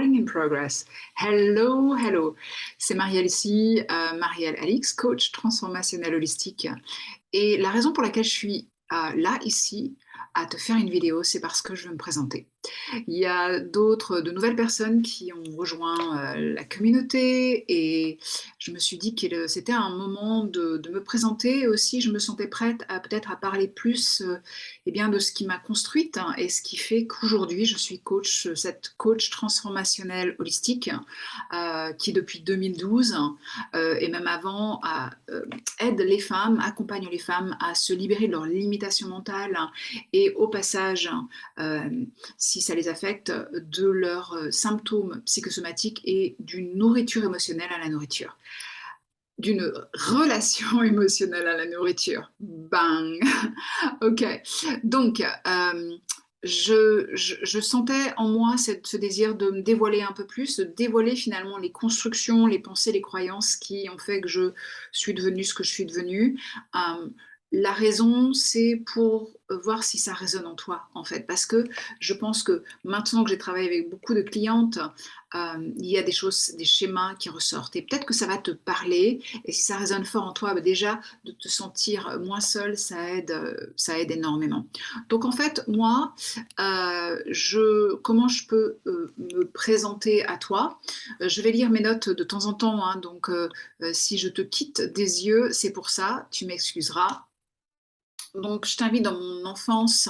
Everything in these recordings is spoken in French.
Recording in progress. Hello, hello. C'est Marielle ici, Marielle Alix, coach transformationnel holistique. Et la raison pour laquelle je suis là, ici, à te faire une vidéo, c'est parce que je veux me présenter. Il y a de nouvelles personnes qui ont rejoint la communauté et je me suis dit que c'était un moment de me présenter et aussi je me sentais prête à peut-être à parler plus eh bien, de ce qui m'a construite hein, et ce qui fait qu'aujourd'hui je suis coach, cette coach transformationnelle holistique qui depuis 2012 et même avant aide les femmes, accompagne les femmes à se libérer de leurs limitations mentales et au passage euh, si ça les affecte, de leurs symptômes psychosomatiques et d'une nourriture émotionnelle à la nourriture. D'une relation émotionnelle à la nourriture. Bang. Ok. Donc, je sentais en moi ce désir de me dévoiler un peu plus, de dévoiler finalement les constructions, les pensées, les croyances qui ont fait que je suis devenue ce que je suis devenue. Euh, la raison, c'est pour voir si ça résonne en toi, en fait, parce que je pense que maintenant que j'ai travaillé avec beaucoup de clientes, il y a des choses, des schémas qui ressortent. Et peut-être que ça va te parler, et si ça résonne fort en toi, bah déjà, de te sentir moins seul, ça aide énormément. Donc en fait, moi, comment je peux me présenter à toi? Je vais lire mes notes de temps en temps, hein, donc si je te quitte des yeux, c'est pour ça, tu m'excuseras. Donc, je t'invite dans mon enfance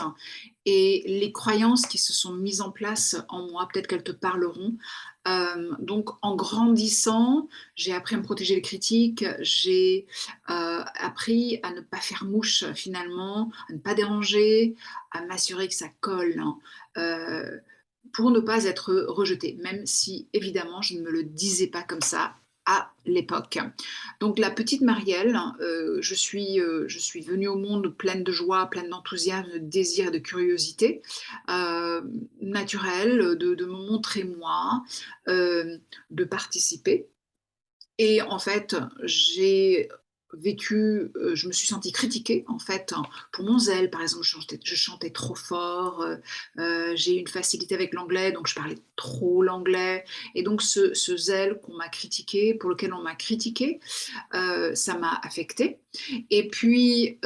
et les croyances qui se sont mises en place en moi, peut-être qu'elles te parleront. Donc, en grandissant, j'ai appris à me protéger des critiques, j'ai appris à ne pas faire mouche finalement, à ne pas déranger, à m'assurer que ça colle, hein, pour ne pas être rejetée, même si évidemment je ne me le disais pas comme ça à l'époque. Donc la petite Marielle, je suis venue au monde pleine de joie, pleine d'enthousiasme, de désir et de curiosité euh, naturelle, de me montrer moi, euh, de participer. Et en fait, j'ai vécu, je me suis sentie critiquée en fait pour mon zèle. Par exemple, je chantais trop fort, j'ai eu une facilité avec l'anglais, donc je parlais trop l'anglais. Et donc ce zèle qu'on m'a critiqué, pour lequel on m'a critiqué, ça m'a affectée. Et puis,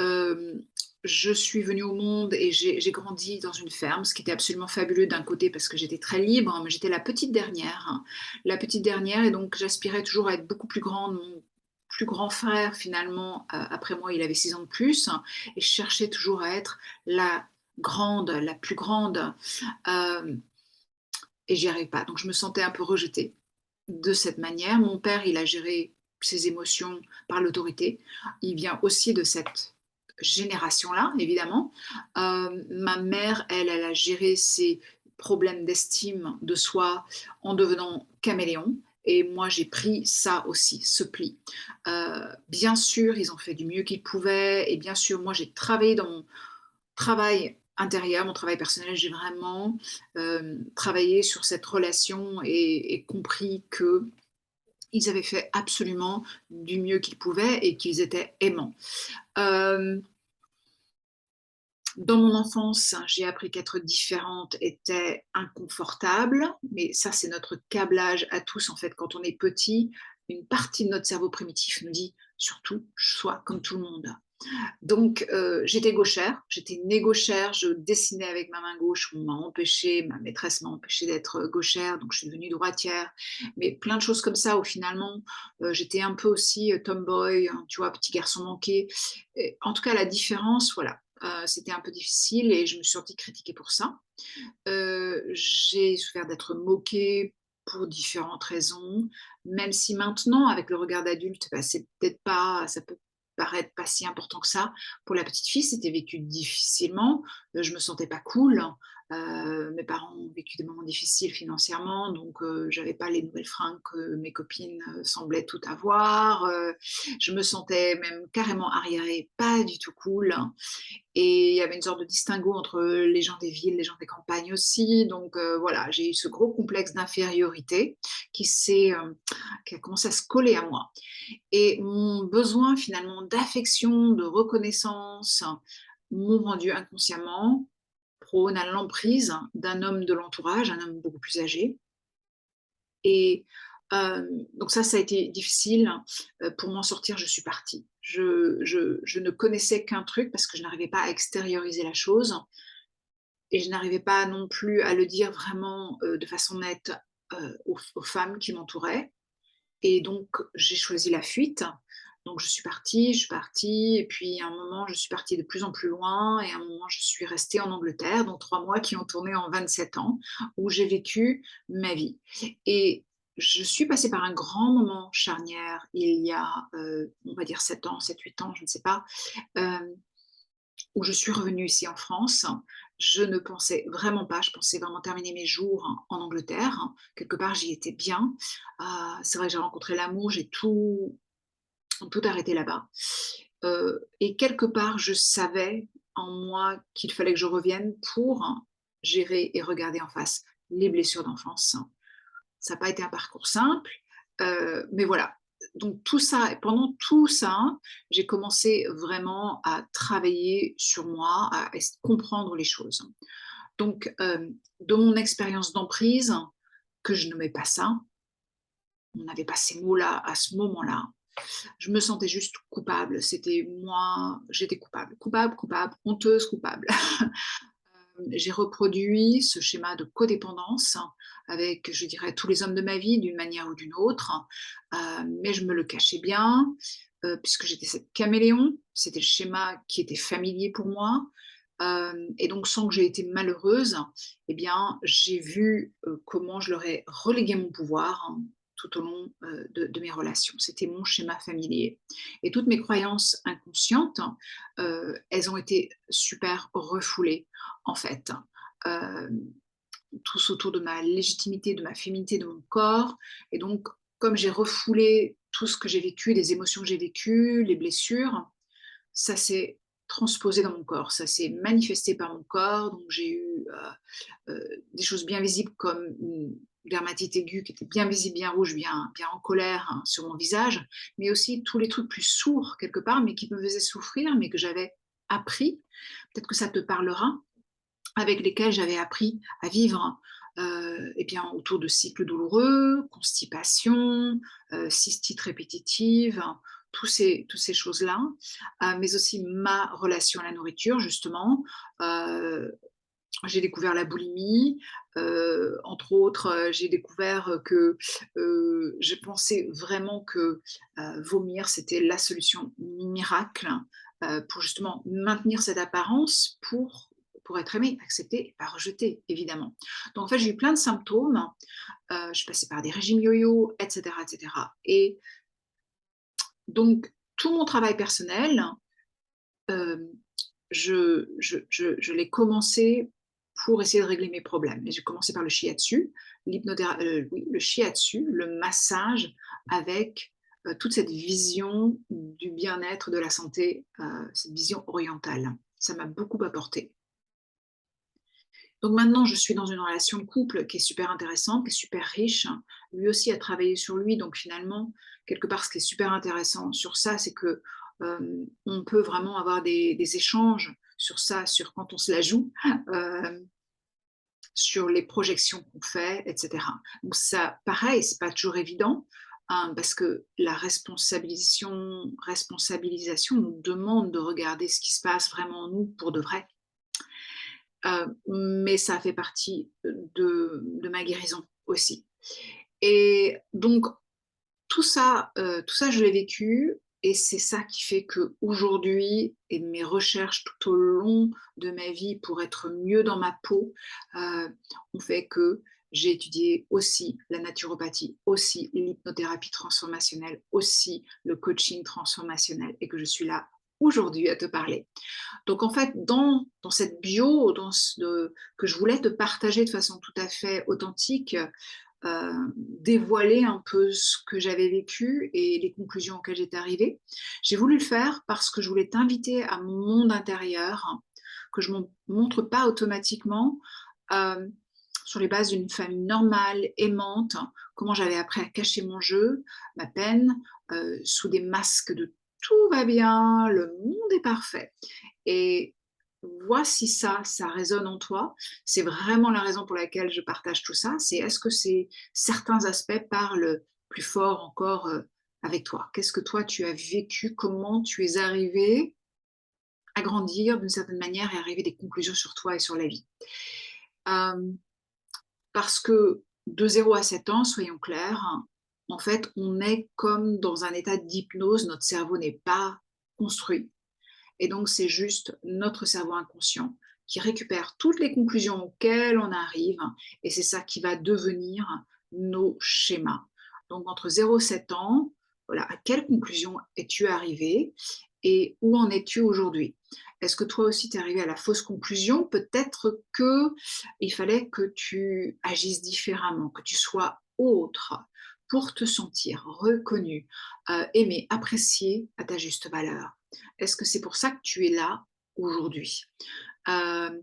je suis venue au monde et j'ai grandi dans une ferme, ce qui était absolument fabuleux d'un côté parce que j'étais très libre, hein, mais j'étais la petite dernière, hein. La petite dernière, et donc j'aspirais toujours à être beaucoup plus grande. Mon plus grand frère, finalement, après moi, il avait 6 ans de plus, hein, et je cherchais toujours à être la grande, la plus grande, euh, et j'y arrivais pas. Donc je me sentais un peu rejetée de cette manière. Mon père, il a géré ses émotions par l'autorité. Il vient aussi de cette génération-là, évidemment. Ma mère, elle a géré ses problèmes d'estime de soi en devenant caméléon. Et moi, j'ai pris ça aussi, ce pli. Bien sûr, ils ont fait du mieux qu'ils pouvaient. Et bien sûr, moi, j'ai travaillé dans mon travail intérieur, mon travail personnel, j'ai vraiment travaillé sur cette relation et compris que ils avaient fait absolument du mieux qu'ils pouvaient et qu'ils étaient aimants. Euh, dans mon enfance, j'ai appris qu'être différente était inconfortable, mais ça, c'est notre câblage à tous, en fait, quand on est petit. Une partie de notre cerveau primitif nous dit surtout, sois comme tout le monde. Donc, j'étais gauchère, j'étais née gauchère, je dessinais avec ma main gauche, on m'a empêché, ma maîtresse m'a empêché d'être gauchère, donc je suis devenue droitière, mais plein de choses comme ça où finalement j'étais un peu aussi tomboy, hein, tu vois, petit garçon manqué. Et, en tout cas, la différence, voilà, c'était un peu difficile et je me suis sentie critiquée pour ça. J'ai souffert d'être moquée pour différentes raisons, même si maintenant, avec le regard d'adulte, bah, c'est peut-être pas, ça peut paraître pas si important que ça. Pour la petite fille, c'était vécu difficilement. Je me sentais pas cool. Mes parents ont vécu des moments difficiles financièrement, donc j'avais pas les nouvelles fringues que mes copines semblaient tout avoir. Je me sentais même carrément arriérée, pas du tout cool. Et il y avait une sorte de distinguo entre les gens des villes, les gens des campagnes aussi. Donc voilà, j'ai eu ce gros complexe d'infériorité qui a commencé à se coller à moi. Et mon besoin finalement d'affection, de reconnaissance, m'ont rendu inconsciemment prône à l'emprise d'un homme de l'entourage, un homme beaucoup plus âgé, Et donc ça a été difficile. Pour m'en sortir, je suis partie. Je ne connaissais qu'un truc parce que je n'arrivais pas à extérioriser la chose et je n'arrivais pas non plus à le dire vraiment, de façon nette, aux femmes qui m'entouraient. Et donc j'ai choisi la fuite. Donc je suis partie et puis à un moment, je suis partie de plus en plus loin et à un moment, je suis restée en Angleterre, donc 3 mois qui ont tourné en 27 ans, où j'ai vécu ma vie. Et je suis passée par un grand moment charnière il y a, on va dire 7 ans, 7-8 ans, je ne sais pas, hem, où je suis revenue ici en France. Je ne pensais vraiment pas, je pensais vraiment terminer mes jours en Angleterre. Quelque part, j'y étais bien. C'est vrai que j'ai rencontré l'amour, j'ai tout arrêté là-bas. Et quelque part, je savais en moi qu'il fallait que je revienne pour gérer et regarder en face les blessures d'enfance. Ça n'a pas été un parcours simple, mais voilà. Donc tout ça, pendant tout ça, j'ai commencé vraiment à travailler sur moi, à comprendre les choses. Donc, de mon expérience d'emprise, que je nommais pas ça, on n'avait pas ces mots-là à ce moment-là, je me sentais juste coupable. C'était moi, j'étais coupable, coupable, coupable, honteuse, coupable. J'ai reproduit ce schéma de codépendance avec, je dirais, tous les hommes de ma vie d'une manière ou d'une autre, mais je me le cachais bien, puisque j'étais cette caméléon. C'était le schéma qui était familier pour moi. Et donc, sans que j'ai été malheureuse, eh bien, j'ai vu comment je leur ai relégué mon pouvoir tout au long de mes relations. C'était mon schéma familier. Et toutes mes croyances inconscientes, elles ont été super refoulées, en fait. Euh, Tous autour de ma légitimité, de ma féminité, de mon corps. Et donc, comme j'ai refoulé tout ce que j'ai vécu, les émotions que j'ai vécues, les blessures, ça s'est transposé dans mon corps, ça s'est manifesté par mon corps. Donc, j'ai eu des choses bien visibles comme une dermatite aiguë qui était bien visible, bien rouge, bien en colère sur mon visage, mais aussi tous les trucs plus sourds quelque part, mais qui me faisaient souffrir, mais que j'avais appris. Peut-être que ça te parlera, avec lesquels j'avais appris à vivre, eh bien, autour de cycles douloureux, constipation, cystite répétitive, toutes ces choses-là, mais aussi ma relation à la nourriture justement. Heu, j'ai découvert la boulimie, entre autres, j'ai découvert que, je pensais vraiment que, vomir, c'était la solution miracle, pour justement maintenir cette apparence, pour être aimée, acceptée et pas rejetée, évidemment. Donc en fait, j'ai eu plein de symptômes, je suis passée par des régimes yo-yo et cetera et cetera. Et donc tout mon travail personnel, hem, je l'ai commencé pour essayer de régler mes problèmes. Et j'ai commencé par le shiatsu, oui, le shiatsu, le massage avec, toute cette vision du bien-être, de la santé, cette vision orientale. Ça m'a beaucoup apporté. Donc maintenant, je suis dans une relation de couple qui est super intéressante, qui est super riche. Lui aussi a travaillé sur lui, donc finalement, quelque part, ce qui est super intéressant sur ça, c'est que on peut vraiment avoir des échanges sur ça, sur quand on se la joue, euh, sur les projections qu'on fait, etc. Donc ça, pareil, c'est pas toujours évident. Parce que la responsabilisation nous demande de regarder ce qui se passe vraiment en nous pour de vrai. Mais ça fait partie de ma guérison aussi. Et donc tout ça je l'ai vécu et c'est ça qui fait qu'aujourd'hui et mes recherches tout au long de ma vie pour être mieux dans ma peau, ont fait que j'ai étudié aussi la naturopathie, aussi l'hypnothérapie transformationnelle, aussi le coaching transformationnel et que je suis là aujourd'hui à te parler. Donc en fait, dans cette bio que je voulais te partager de façon tout à fait authentique, dévoiler un peu ce que j'avais vécu et les conclusions auxquelles j'étais arrivée. J'ai voulu le faire parce que je voulais t'inviter à mon monde intérieur, que je ne montre pas automatiquement, euh, sur les bases d'une famille normale, aimante, comment j'avais appris à cacher mon jeu, ma peine, sous des masques de tout va bien, le monde est parfait. Et vois si ça résonne en toi. C'est vraiment la raison pour laquelle je partage tout ça. C'est est-ce que certains aspects parlent plus fort encore, avec toi? Qu'est-ce que toi tu as vécu? Comment tu es arrivé à grandir d'une certaine manière et arriver à des conclusions sur toi et sur la vie? Hem, Parce que de 0 à 7 ans, soyons clairs, en fait, on est comme dans un état d'hypnose, notre cerveau n'est pas construit. Et donc, c'est juste notre cerveau inconscient qui récupère toutes les conclusions auxquelles on arrive et c'est ça qui va devenir nos schémas. Donc, entre 0 et 7 ans, voilà, à quelle conclusion es-tu arrivé et où en es-tu aujourd'hui? Est-ce que toi aussi tu es arrivé à la fausse conclusion? Peut-être que il fallait que tu agisses différemment, que tu sois autre pour te sentir reconnu, aimé, apprécié à ta juste valeur. Est-ce que c'est pour ça que tu es là aujourd'hui? Hem,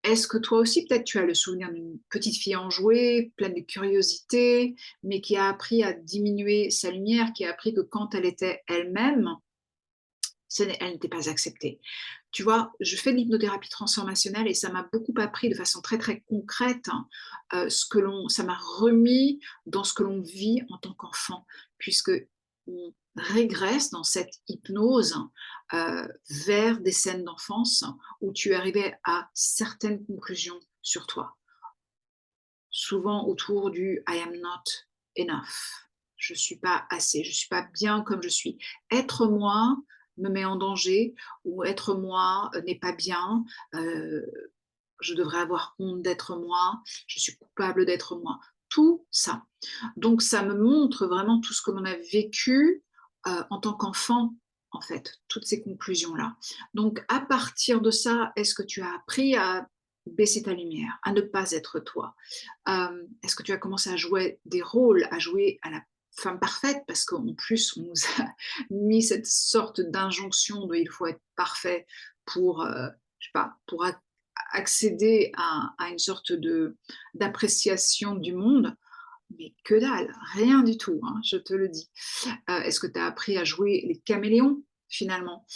Est-ce que toi aussi peut-être tu as le souvenir d'une petite fille enjouée, pleine de curiosité, mais qui a appris à diminuer sa lumière, qui a appris que quand elle était elle-même, elle n'était pas acceptée. Tu vois, je fais de l'hypnothérapie transformationnelle et ça m'a beaucoup appris de façon très, très concrète, hein, ça m'a remis dans ce que l'on vit en tant qu'enfant, puisque on régresse dans cette hypnose, vers des scènes d'enfance où tu arrivais à certaines conclusions sur toi. Souvent autour du I am not enough. Je ne suis pas assez, je ne suis pas bien comme je suis. Être moi me met en danger ou être moi n'est pas bien. euh, je devrais avoir honte d'être moi. Je suis coupable d'être moi. Tout ça. Donc ça me montre vraiment tout ce que l'on a vécu en tant qu'enfant, en fait, toutes ces conclusions-là. Donc à partir de ça, est-ce que tu as appris à baisser ta lumière, à ne pas être toi? Est-ce que tu as commencé à jouer des rôles, à jouer à la femme parfaite? Parce qu'en plus, on nous a mis cette sorte d'injonction de il faut être parfait pour, je sais pas, pour accéder à une sorte d'appréciation du monde. Mais que dalle, rien du tout, hein, je te le dis. Est-ce que tu as appris à jouer les caméléons, finalement?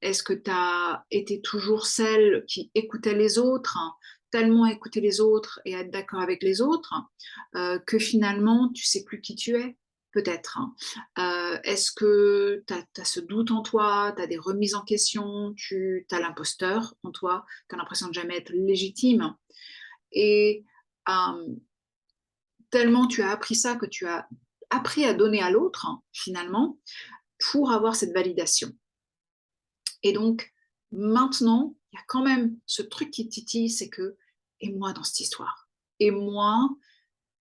Est-ce que tu as été toujours celle qui écoutait les autres, hein, tellement écouter les autres et être d'accord avec les autres, que finalement tu sais plus qui tu es? Peut-être, hein. Est-ce que tu as ce doute en toi, tu as des remises en question, tu as l'imposteur en toi, tu as l'impression de jamais être légitime et hem tellement tu as appris ça que tu as appris à donner à l'autre, hein, finalement, pour avoir cette validation. Et donc, maintenant, il y a quand même ce truc qui titille, c'est que et moi dans cette histoire? Et moi,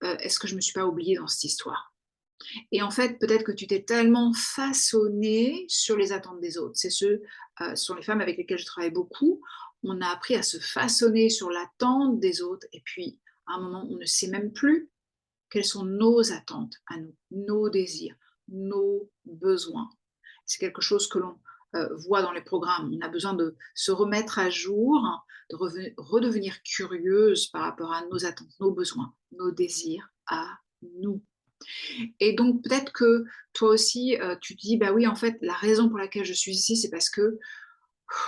est-ce que je me suis pas oubliée dans cette histoire? Et en fait, peut-être que tu t'es tellement façonnée sur les attentes des autres. C'est ce sont les femmes avec lesquelles je travaille beaucoup. On a appris à se façonner sur l'attente des autres et puis, à un moment, on ne sait même plus quelles sont nos attentes à nous, nos désirs, nos besoins? C'est quelque chose que l'on voit dans les programmes. On a besoin de se remettre à jour, de redevenir curieuse par rapport à nos attentes, nos besoins, nos désirs à nous. Et donc peut-être que toi aussi, tu te dis: «Bah oui, en fait, la raison pour laquelle je suis ici, c'est parce que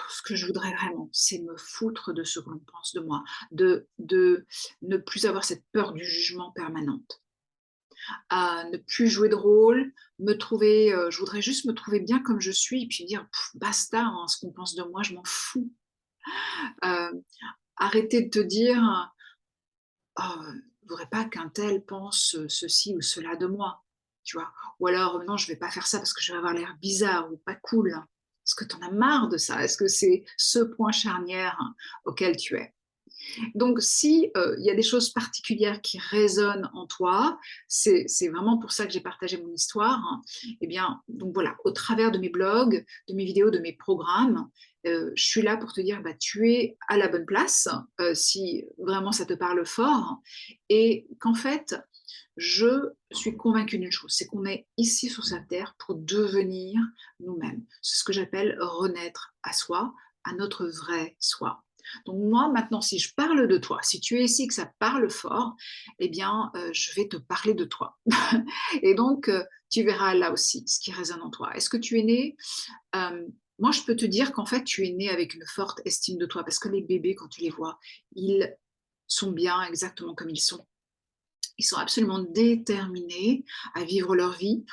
ce que je voudrais vraiment, c'est me foutre de ce que l'on pense de moi, de ne plus avoir cette peur du jugement permanente». À ne plus jouer de rôle, me trouver, je voudrais juste me trouver bien comme je suis et puis dire: «Basta, hein, ce qu'on pense de moi, je m'en fous». Heu, Arrêter de te dire: «Oh, faudrait pas qu'un tel pense, ceci ou cela de moi», tu vois? Ou alors: «Non, je vais pas faire ça parce que je vais avoir l'air bizarre ou pas cool». Est-ce que tu en as marre de ça? Est-ce que c'est ce point charnière auquel tu es? Donc si, il y a des choses particulières qui résonnent en toi, c'est vraiment pour ça que j'ai partagé mon histoire, hein. Et bien, donc voilà, au travers de mes blogs, de mes vidéos, de mes programmes, je suis là pour te dire: «Bah, tu es à la bonne place», si vraiment ça te parle fort et qu'en fait, je suis convaincue d'une chose, c'est qu'on est ici sur cette terre pour devenir nous-mêmes. C'est ce que j'appelle renaître à soi, à notre vrai soi. Donc moi, maintenant, si je parle de toi, si tu es ici, que ça parle fort, eh bien, je vais te parler de toi. Et donc, tu verras là aussi ce qui résonne en toi. Est-ce que tu es né Moi, je peux te dire qu'en fait, tu es né avec une forte estime de toi parce que les bébés, quand tu les vois, ils sont bien exactement comme ils sont. Ils sont absolument déterminés à vivre leur vie.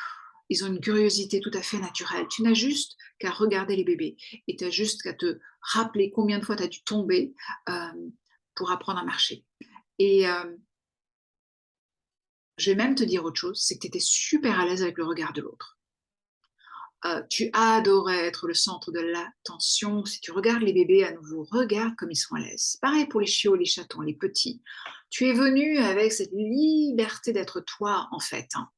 Ils ont une curiosité tout à fait naturelle. Tu n'as juste qu'à regarder les bébés et tu as juste qu'à te rappeler combien de fois tu as dû tomber pour apprendre à marcher. Et je vais même te dire autre chose, c'est que tu étais super à l'aise avec le regard de l'autre. Tu adorais être le centre de l'attention. Si tu regardes les bébés à nouveau, regarde comme ils sont à l'aise. C'est pareil pour les chiots, les chatons, les petits. Tu es venu avec cette liberté d'être toi, en fait, hein.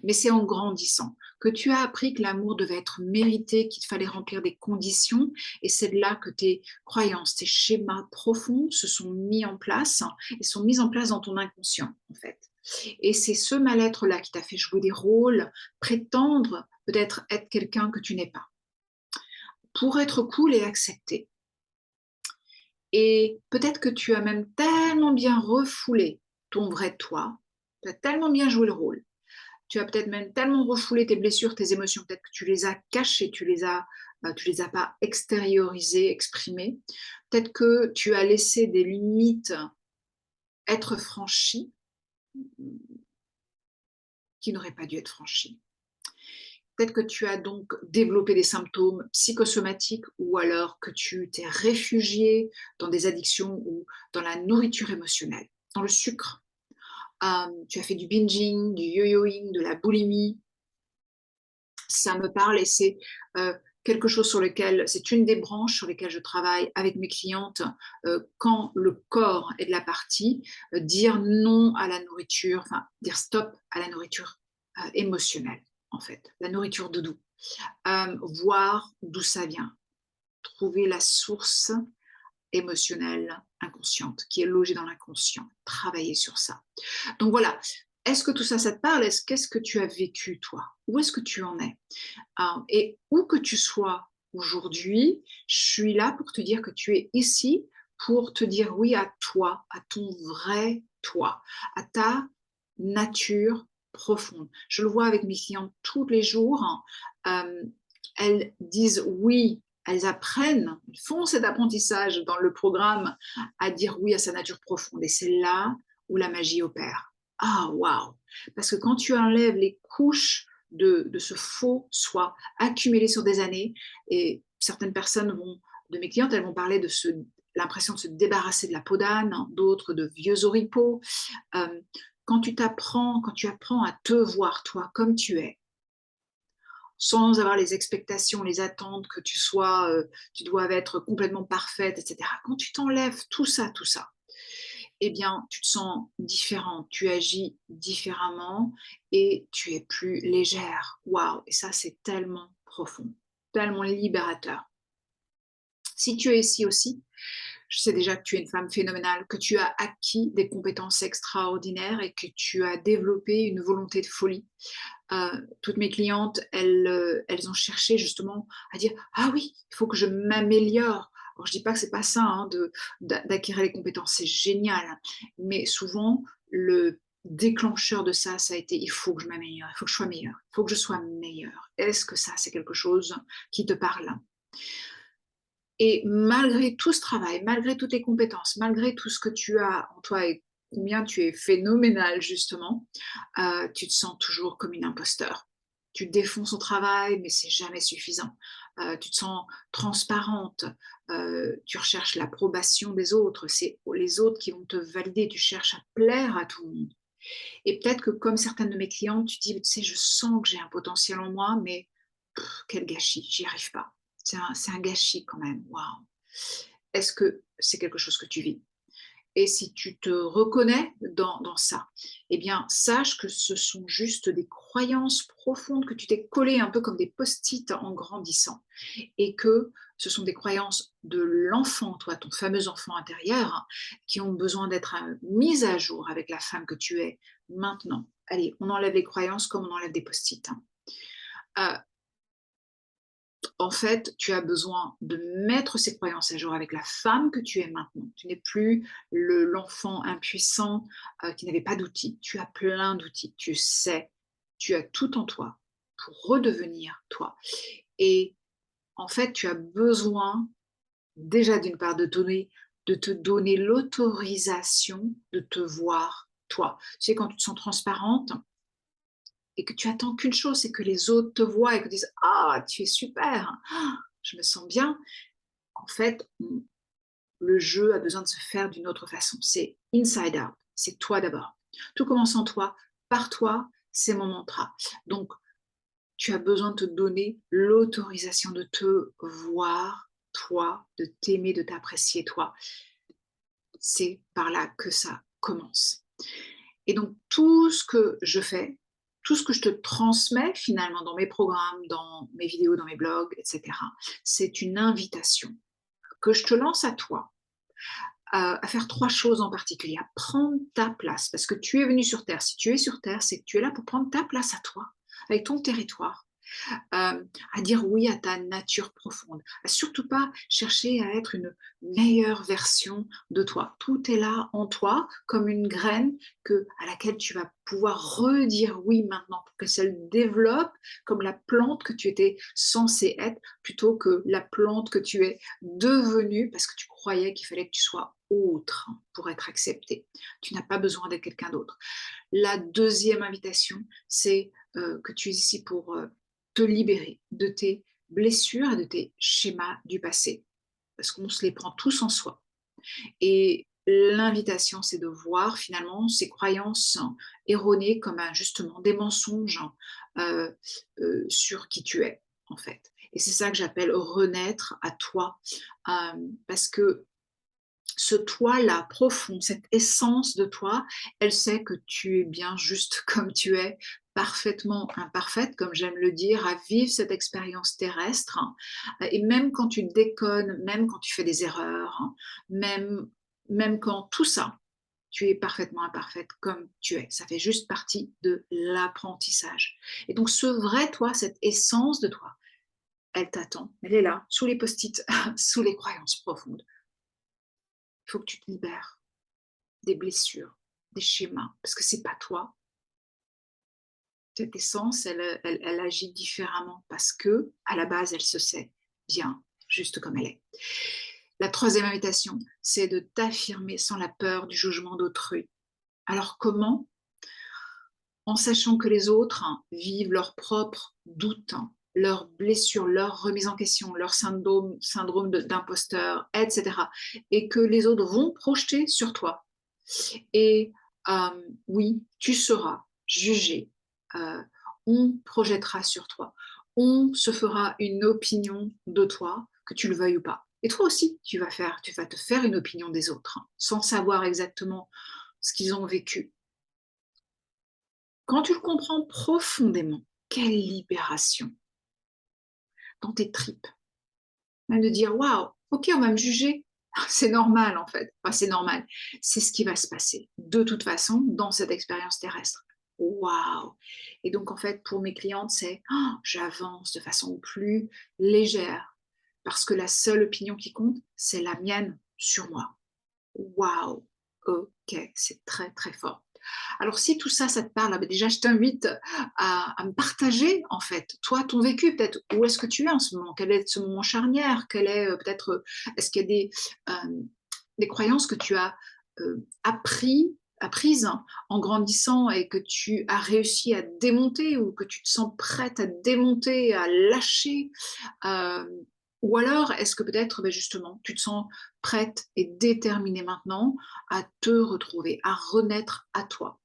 Mais c'est en grandissant que tu as appris que l'amour devait être mérité, qu'il fallait remplir des conditions. Et c'est de là que tes croyances, tes schémas profonds se sont mis en place et sont mis en place dans ton inconscient, en fait. Et c'est ce mal-être-là qui t'a fait jouer des rôles, prétendre peut-être être quelqu'un que tu n'es pas, pour être cool et accepté. Et peut-être que tu as même tellement bien refoulé ton vrai toi, tu as tellement bien joué le rôle, tu as peut-être même tellement refoulé tes blessures, tes émotions, peut-être que tu les as cachées, tu les as pas extériorisées, exprimées. Peut-être que tu as laissé des limites être franchies qui n'auraient pas dû être franchies. Peut-être que tu as donc développé des symptômes psychosomatiques ou alors que tu t'es réfugié dans des addictions ou dans la nourriture émotionnelle, dans le sucre. Tu as fait du binging, du yo-yoing, de la boulimie. Ça me parle et c'est quelque chose sur lequel, c'est une des branches sur lesquelles je travaille avec mes clientes quand le corps est de la partie, dire non à la nourriture, enfin dire stop à la nourriture émotionnelle, en fait, la nourriture doudou. Voir d'où ça vient, trouver la source émotionnelle inconsciente qui est logée dans l'inconscient, travailler sur ça. Donc voilà, est-ce que tout ça, ça te parle? Qu'est-ce que tu as vécu toi? Où est-ce que tu en es? Et où que tu sois aujourd'hui, je suis là pour te dire que tu es ici pour te dire oui à toi, à ton vrai toi, à ta nature profonde. Je le vois avec mes clientes tous les jours, hein. Elles disent oui, elles apprennent, elles font cet apprentissage dans le programme à dire oui à sa nature profonde. Et c'est là où la magie opère. Ah, waouh! Parce que quand tu enlèves les couches de ce faux soi accumulé sur des années, et certaines personnes de mes clientes, elles vont parler de l'impression de se débarrasser de la peau d'âne, hein, d'autres de vieux oripeaux. Euh, quand tu apprends à te voir toi comme tu es, sans avoir les expectations, les attentes que tu dois être complètement parfaite, etc. Quand tu t'enlèves tout ça, eh bien, tu te sens différente, tu agis différemment et tu es plus légère. Waouh! Et ça, c'est tellement profond, tellement libérateur. Si tu es ici aussi, je sais déjà que tu es une femme phénoménale, que tu as acquis des compétences extraordinaires et que tu as développé une volonté de folie. Toutes mes clientes, elles ont cherché justement à dire: «Ah oui, il faut que je m'améliore». Alors je dis pas que c'est pas ça, hein, d'acquérir les compétences, c'est génial, mais souvent le déclencheur de ça, ça a été: «Il faut que je m'améliore, il faut que je sois meilleure, il faut que je sois meilleure». Est-ce que ça, c'est quelque chose qui te parle? Et malgré tout ce travail, malgré toutes les compétences, malgré tout ce que tu as en toi et combien tu es phénoménal justement, tu te sens toujours comme une imposteur. Tu défonces au travail, mais c'est jamais suffisant. Tu te sens transparente, tu recherches l'approbation des autres, c'est les autres qui vont te valider, tu cherches à plaire à tout le monde. Et peut-être que comme certaines de mes clientes, tu te dis: «Tu sais, je sens que j'ai un potentiel en moi, mais quel gâchis, j'y arrive pas. C'est un gâchis quand même, waouh!» Est-ce que c'est quelque chose que tu vis? Et si tu te reconnais dans ça, eh bien, sache que ce sont juste des croyances profondes que tu t'es collées un peu comme des post-it en grandissant et que ce sont des croyances de l'enfant, toi, ton fameux enfant intérieur, qui ont besoin d'être mises à jour avec la femme que tu es maintenant. Allez, on enlève les croyances comme on enlève des post-it, hein. Euh, En fait, tu as besoin de mettre ces croyances à jour avec la femme que tu es maintenant. Tu n'es plus l'enfant impuissant qui n'avait pas d'outils. Tu as plein d'outils. Tu sais, tu as tout en toi pour redevenir toi. Et en fait, tu as besoin déjà d'une part de te donner l'autorisation de te voir toi. Tu sais, quand tu te sens transparente et que tu attends qu'une chose, c'est que les autres te voient et que disent: «Ah, tu es super! Ah, je me sens bien». En fait, le jeu a besoin de se faire d'une autre façon. C'est inside out, c'est toi d'abord. Tout commence en toi, par toi, c'est mon mantra. Donc, tu as besoin de te donner l'autorisation de te voir, toi, de t'aimer, de t'apprécier, toi. C'est par là que ça commence. Et donc, tout ce que je fais, tout ce que je te transmets finalement dans mes programmes, dans mes vidéos, dans mes blogs, etc., c'est une invitation que je te lance à toi à faire trois choses en particulier, à prendre ta place, parce que tu es venu sur Terre. Si tu es sur Terre, c'est que tu es là pour prendre ta place à toi, avec ton territoire, à dire oui à ta nature profonde, à surtout pas chercher à être une meilleure version de toi. Tout est là en toi, comme une graine à laquelle tu vas pouvoir redire oui maintenant, pour que ça se développe comme la plante que tu étais censée être, plutôt que la plante que tu es devenue, parce que tu croyais qu'il fallait que tu sois autre pour être accepté. Tu n'as pas besoin d'être quelqu'un d'autre. La deuxième invitation, c'est que tu es ici pour te libérer de tes blessures et de tes schémas du passé, parce qu'on se les prend tous en soi. Et l'invitation, c'est de voir finalement ces croyances erronées comme justement des mensonges sur qui tu es, en fait. Et c'est ça que j'appelle renaître à toi, parce que ce toi-là profond, cette essence de toi, elle sait que tu es bien juste comme tu es, parfaitement imparfaite, comme j'aime le dire, à vivre cette expérience terrestre. Et même quand tu déconnes, même quand tu fais des erreurs, même, même quand tout ça, tu es parfaitement imparfaite comme tu es. Ça fait juste partie de l'apprentissage. Et donc ce vrai toi, cette essence de toi, elle t'attend. Elle est là, sous les post-it, sous les croyances profondes. Il faut que tu te libères des blessures, des schémas, parce que c'est pas toi. Cette essence, elle agit différemment parce que, à la base, elle se sait bien, juste comme elle est. La troisième invitation, c'est de t'affirmer sans la peur du jugement d'autrui. Alors comment? En sachant que les autres vivent leurs propres doutes, leurs blessures, leurs remises en question, leur syndrome d'imposteur, etc. Et que les autres vont projeter sur toi. Et oui, tu seras jugé, heu, on projettera sur toi, on se fera une opinion de toi, que tu le veuilles ou pas. Et toi aussi, tu vas te faire une opinion des autres, sans savoir exactement ce qu'ils ont vécu. Quand tu le comprends profondément, quelle libération dans tes tripes, même de dire: «Waouh, OK, on va me juger, c'est normal en fait». Enfin, c'est normal, c'est ce qui va se passer de toute façon dans cette expérience terrestre. Waouh! Et donc en fait, pour mes clientes, c'est: «Oh, j'avance de façon plus légère parce que la seule opinion qui compte, c'est la mienne sur moi». Waouh! OK, c'est très, très fort. Alors si tout ça, ça te parle, ah bah, déjà je t'invite à me partager en fait, toi, ton vécu peut-être. Où est-ce que tu es en ce moment? Quel est ce moment charnière? Quel est, peut-être, est-ce qu'il y a des croyances que tu as, apprises en grandissant et que tu as réussi à démonter ou que tu te sens prête à démonter, à lâcher? Hem, ou alors est-ce que peut-être, beh, justement, tu te sens prête et déterminée maintenant à te retrouver, à renaître à toi,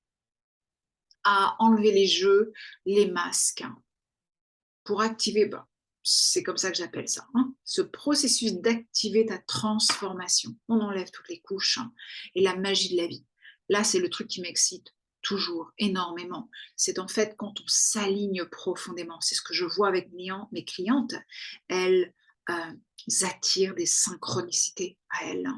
à enlever les jeux, les masques, pour activer, bah, c'est comme ça que j'appelle ça, ce processus d'activer ta transformation. On enlève toutes les couches et la magie de la vie. Là, c'est le truc qui m'excite toujours énormément. C'est en fait quand on s'aligne profondément. C'est ce que je vois avec mes clientes. Elles attirent des synchronicités à elles.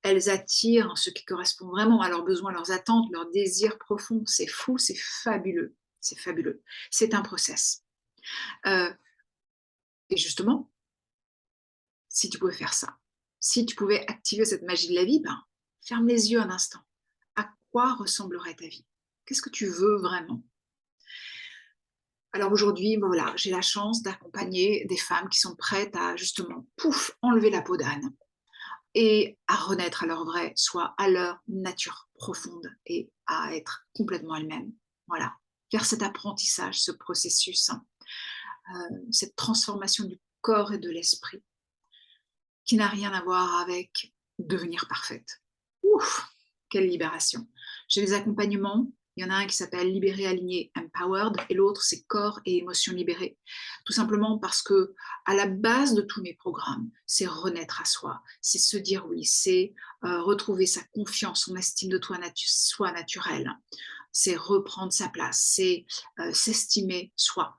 Elles attirent ce qui correspond vraiment à leurs besoins, leurs attentes, leurs désirs profonds. C'est fou, c'est fabuleux. C'est fabuleux. C'est un process. Euh, et justement, si tu pouvais faire ça, si tu pouvais activer cette magie de la vie, ben, ferme les yeux un instant. À quoi ressemblerait ta vie? Qu'est-ce que tu veux vraiment? Alors aujourd'hui, ben voilà, j'ai la chance d'accompagner des femmes qui sont prêtes à justement, pouf, enlever la peau d'âne et à renaître à leur vrai soi, à leur nature profonde et à être complètement elles-mêmes. Voilà. Faire cet apprentissage, ce processus, hein, cette transformation du corps et de l'esprit qui n'a rien à voir avec devenir parfaite. Ouf! Quelle libération. J'ai des accompagnements, il y en a un qui s'appelle Libéré, aligné, empowered et l'autre c'est corps et émotions libérées. Tout simplement parce que à la base de tous mes programmes, c'est renaître à soi, c'est se dire oui, c'est retrouver sa confiance, son estime de soi naturelle, c'est reprendre sa place, c'est s'estimer soi.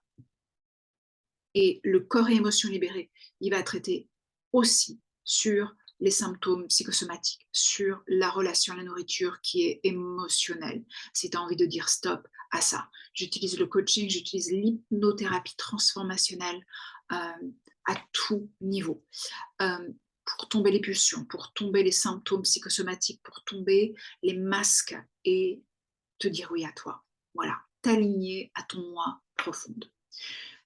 Et le corps et émotions libérées, il va traiter aussi sur les symptômes psychosomatiques, sur la relation à la nourriture qui est émotionnelle. Si tu as envie de dire stop à ça, j'utilise le coaching, j'utilise l'hypnothérapie transformationnelle à tout niveau. Euh, pour tomber les pulsions, pour tomber les symptômes psychosomatiques, pour tomber les masques et te dire oui à toi. Voilà, t'aligner à ton moi profonde.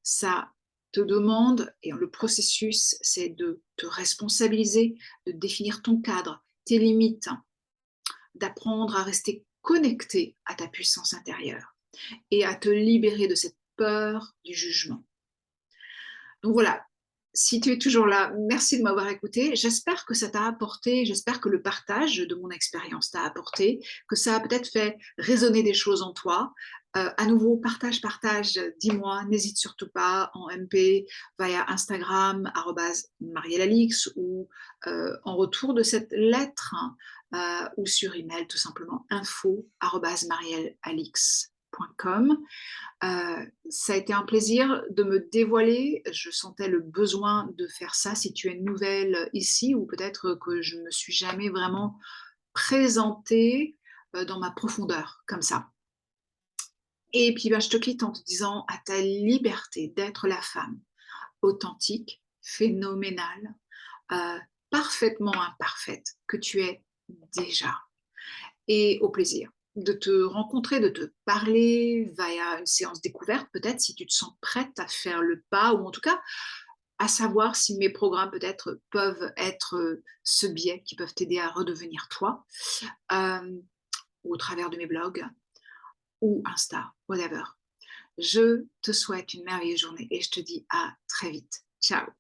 Ça te demande, et le processus, c'est de te responsabiliser, de définir ton cadre, tes limites, d'apprendre à rester connecté à ta puissance intérieure et à te libérer de cette peur du jugement. Donc voilà, si tu es toujours là, merci de m'avoir écouté. J'espère que ça t'a apporté, j'espère que le partage de mon expérience t'a apporté, que ça a peut-être fait résonner des choses en toi. À nouveau, partage, dis-moi, n'hésite surtout pas en MP via Instagram, @mariellalix ou en retour de cette lettre ou sur email tout simplement info@mariellalix.com. Ça a été un plaisir de me dévoiler. Je sentais le besoin de faire ça. Si tu es nouvelle ici ou peut-être que je ne me suis jamais vraiment présentée dans ma profondeur comme ça. Et puis, bah, je te quitte en te disant à ta liberté d'être la femme authentique, phénoménale, euh, parfaitement imparfaite que tu es déjà. Et au plaisir de te rencontrer, de te parler via une séance découverte, peut-être si tu te sens prête à faire le pas, ou en tout cas à savoir si mes programmes peut-être peuvent être ce biais qui peuvent t'aider à redevenir toi, euh, ou au travers de mes blogs, ou Insta, whatever. Je te souhaite une merveilleuse journée et je te dis à très vite. Ciao.